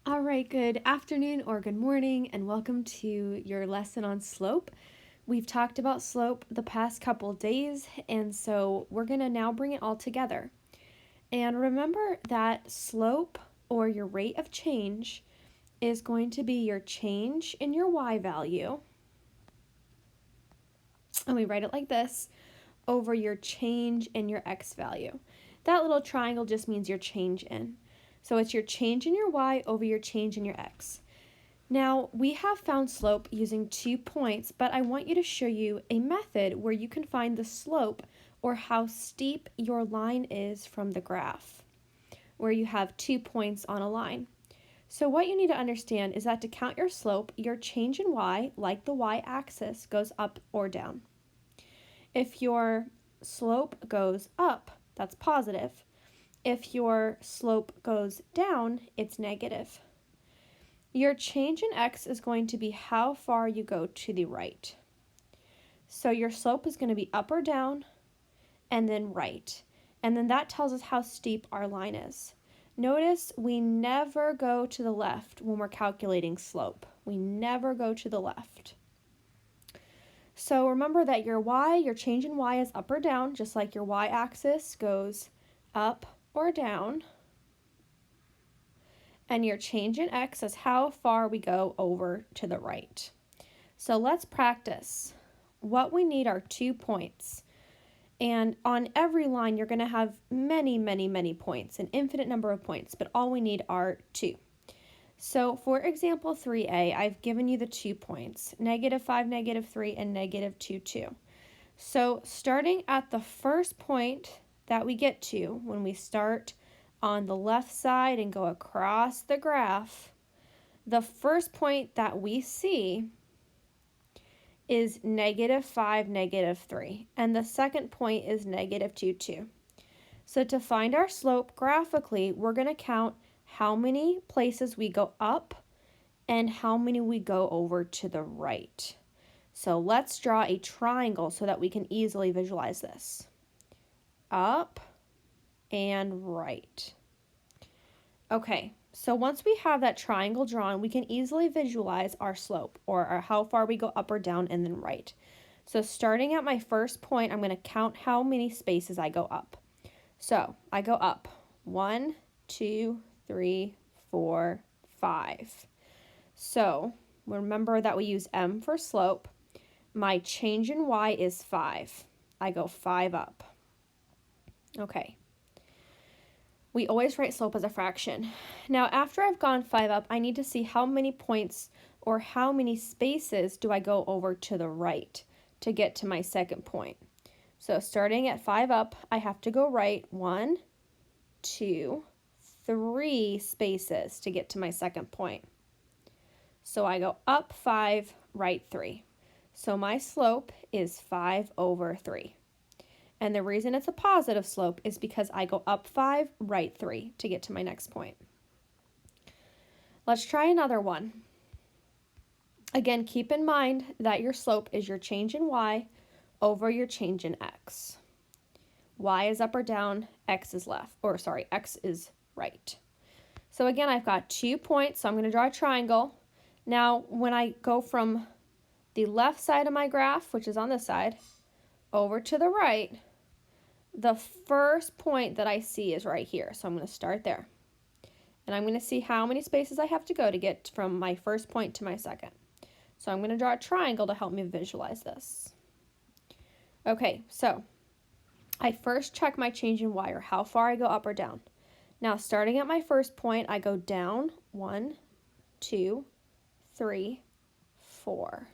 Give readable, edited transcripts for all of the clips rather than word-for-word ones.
All right, good afternoon or good morning, and welcome to your lesson on slope. We've talked about slope the past couple days, and so we're going to now bring it all together. And remember that slope, or your rate of change, is going to be your change in your y value, and we write it like this, over your change in your x value. That little triangle just means your change in. So it's your change in your y over your change in your x. Now, we have found slope using 2 points, but I want you to show you a method where you can find the slope, or how steep your line is from the graph, where you have 2 points on a line. So what you need to understand is that to count your slope, your change in y, like the y-axis, goes up or down. If your slope goes up, that's positive. If your slope goes down, it's negative. Your change in x is going to be how far you go to the right. So your slope is going to be up or down, and then right. And then that tells us how steep our line is. Notice we never go to the left when we're calculating slope. We never go to the left. So remember that your y, your change in y, is up or down, just like your y-axis goes up or down. And your change in x is how far we go over to the right. So let's practice. What we need are 2 points. And on every line, you're going to have many, many, many points, an infinite number of points, but all we need are 2. So for example 3a, I've given you the 2 points, -5, -3, and -2, 2. So starting at the first point that we get to, when we start on the left side and go across the graph, the first point that we see is -5, -3, and the second point is -2, 2. So to find our slope graphically, we're going to count how many places we go up and how many we go over to the right. So let's draw a triangle so that we can easily visualize this. Up and right. Okay, so once we have that triangle drawn, we can easily visualize our slope, or how far we go up or down and then right. So starting at my first point, I'm going to count how many spaces I go up. So I go up 1, 2, 3, 4, 5. So remember that we use m for slope. My change in y is 5. I go 5 up. Okay. We always write slope as a fraction. Now, after I've gone 5 up, I need to see how many points or how many spaces do I go over to the right to get to my second point. So starting at 5 up, I have to go right 1, 2, 3 spaces to get to my second point. So I go up 5, right 3. So my slope is 5 over 3. And the reason it's a positive slope is because I go up 5, right 3 to get to my next point. Let's try another one. Again, keep in mind that your slope is your change in y over your change in x. Y is up or down, x is left, x is right. So again, I've got 2 points, so I'm going to draw a triangle. Now, when I go from the left side of my graph, which is on this side, over to the right, the first point that I see is right here. So I'm going to start there. And I'm going to see how many spaces I have to go to get from my first point to my second. So I'm going to draw a triangle to help me visualize this. Okay, so I first check my change in y, or how far I go up or down. Now, starting at my first point, I go down 1, 2, 3, 4.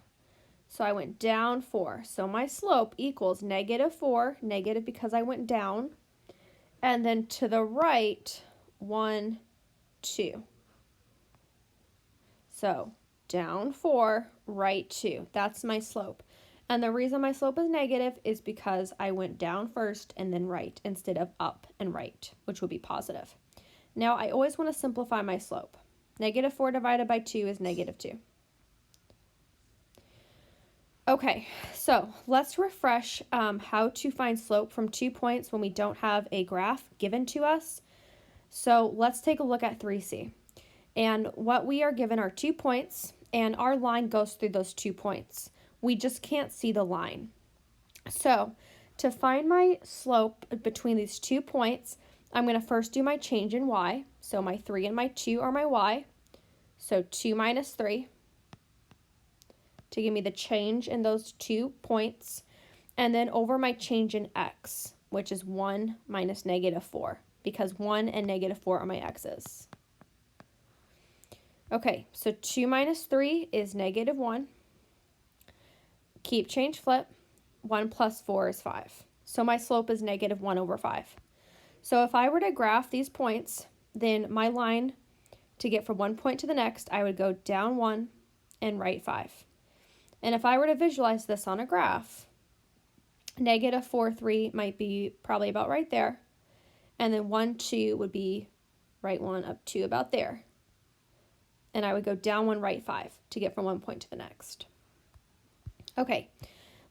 So I went down 4. So my slope equals -4, negative because I went down, and then to the right, 1, 2. So down 4, right 2. That's my slope. And the reason my slope is negative is because I went down first and then right instead of up and right, which would be positive. Now I always want to simplify my slope. -4 divided by 2 is -2. Okay, so let's refresh how to find slope from 2 points when we don't have a graph given to us. So let's take a look at 3C. And what we are given are 2 points, and our line goes through those 2 points. We just can't see the line. So to find my slope between these 2 points, I'm going to first do my change in y. So my 3 and my 2 are my y. So 2 minus 3 to give me the change in those 2 points. And then over my change in x, which is 1 minus negative 4, because 1 and negative 4 are my x's. Okay, so 2 minus 3 is negative 1. Keep, change, flip. 1 plus 4 is 5. So my slope is negative 1 over 5. So if I were to graph these points, then my line to get from one point to the next, I would go down 1 and right 5. And if I were to visualize this on a graph, negative 4, 3 might be probably about right there. And then 1, 2 would be right 1 up 2 about there. And I would go down 1, right 5 to get from one point to the next. Okay,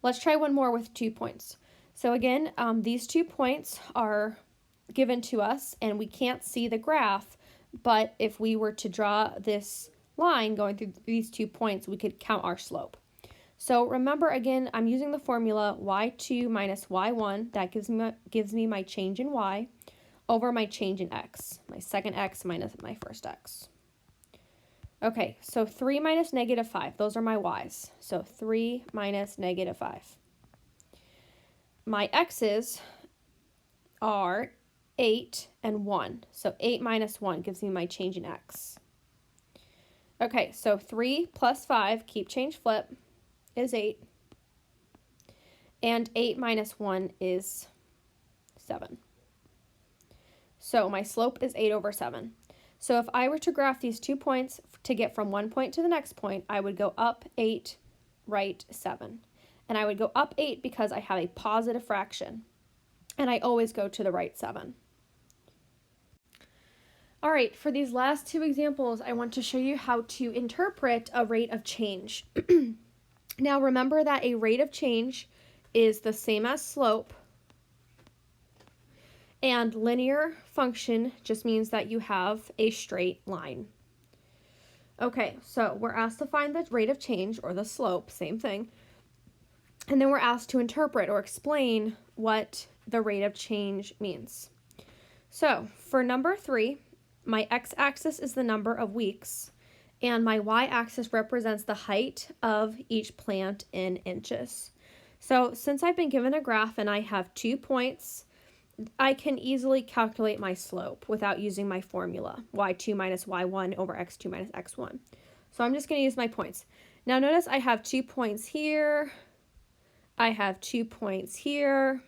let's try one more with 2 points. So again, these 2 points are given to us and we can't see the graph, but if we were to draw this line going through these 2 points, we could count our slope. So remember again, I'm using the formula y2 minus y1. That gives me my change in y over my change in x, my second x minus my first x. Okay, so 3 minus negative 5, those are my y's. So 3 minus negative 5. My x's are 8 and 1. So 8 minus 1 gives me my change in x. Okay, so 3 plus 5, keep, change, flip, is 8. And 8 minus 1 is 7. So my slope is 8 over 7. So if I were to graph these 2 points to get from one point to the next point, I would go up 8, right 7. And I would go up 8 because I have a positive fraction. And I always go to the right 7. All right, for these last 2 examples, I want to show you how to interpret a rate of change. Now remember that a rate of change is the same as slope. And linear function just means that you have a straight line. Okay, so we're asked to find the rate of change, or the slope, same thing. And then we're asked to interpret or explain what the rate of change means. So for number 3, my x-axis is the number of weeks, and my y-axis represents the height of each plant in inches. So since I've been given a graph and I have 2 points, I can easily calculate my slope without using my formula, y2 minus y1 over x2 minus x1. So I'm just going to use my points. Now notice I have 2 points here, I have 2 points here,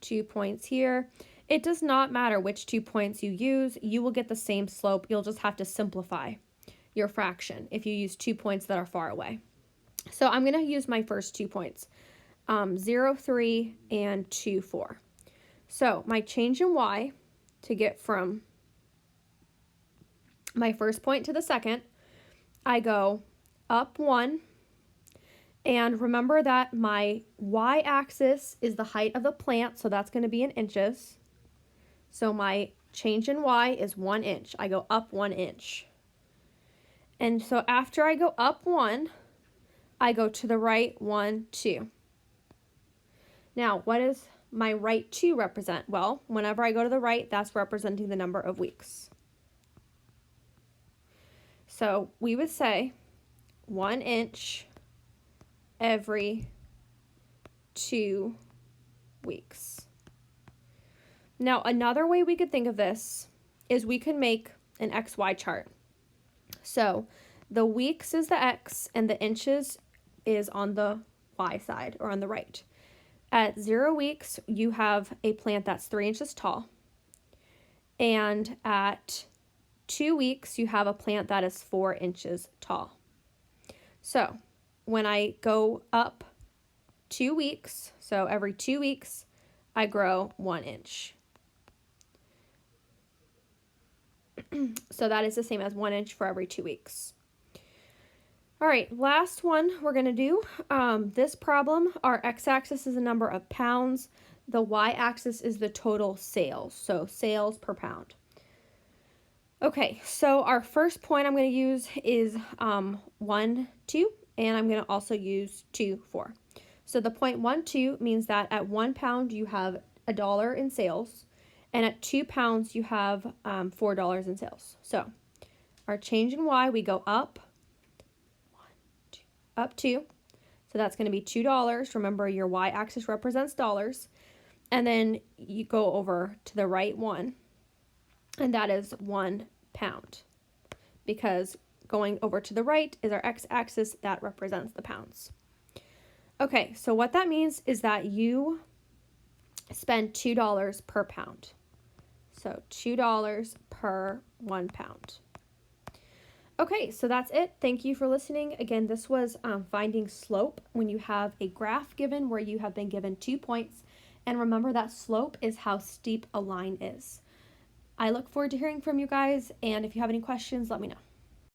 2 points here. It does not matter which 2 points you use, you will get the same slope. You'll just have to simplify your fraction if you use 2 points that are far away. So I'm going to use my first 2 points, 0, 3, and 2, 4. So my change in y to get from my first point to the second, I go up 1, and remember that my y-axis is the height of the plant, so that's going to be in inches. So my change in y is 1 inch. I go up 1 inch. And so after I go up 1, I go to the right 1, 2. Now, what does my right 2 represent? Well, whenever I go to the right, that's representing the number of weeks. So we would say 1 inch every 2 weeks. Now, another way we could think of this is we could make an XY chart. So the weeks is the X and the inches is on the Y side, or on the right. At 0 weeks, you have a plant that's 3 inches tall. And at 2 weeks, you have a plant that is 4 inches tall. So when I go up 2 weeks, so every 2 weeks, I grow 1 inch. So that is the same as 1 inch for every 2 weeks. All right, last one we're going to do. This problem, our x-axis is the number of pounds. The y-axis is the total sales, so sales per pound. Okay, so our first point I'm going to use is 1, 2, and I'm going to also use 2, 4. So the point 1, 2 means that at 1 pound you have $1 in sales, and at 2 pounds you have $4 in sales. So our change in Y, we go up, 1, 2, up 2. So that's going to be $2. Remember, your Y-axis represents dollars. And then you go over to the right 1, and that is 1 pound, because going over to the right is our x-axis that represents the pounds. Okay, so what that means is that you spend $2 per pound. So $2 per 1 pound. Okay, so that's it. Thank you for listening. Again, this was finding slope when you have a graph given where you have been given 2 points. And remember that slope is how steep a line is. I look forward to hearing from you guys, and if you have any questions, let me know.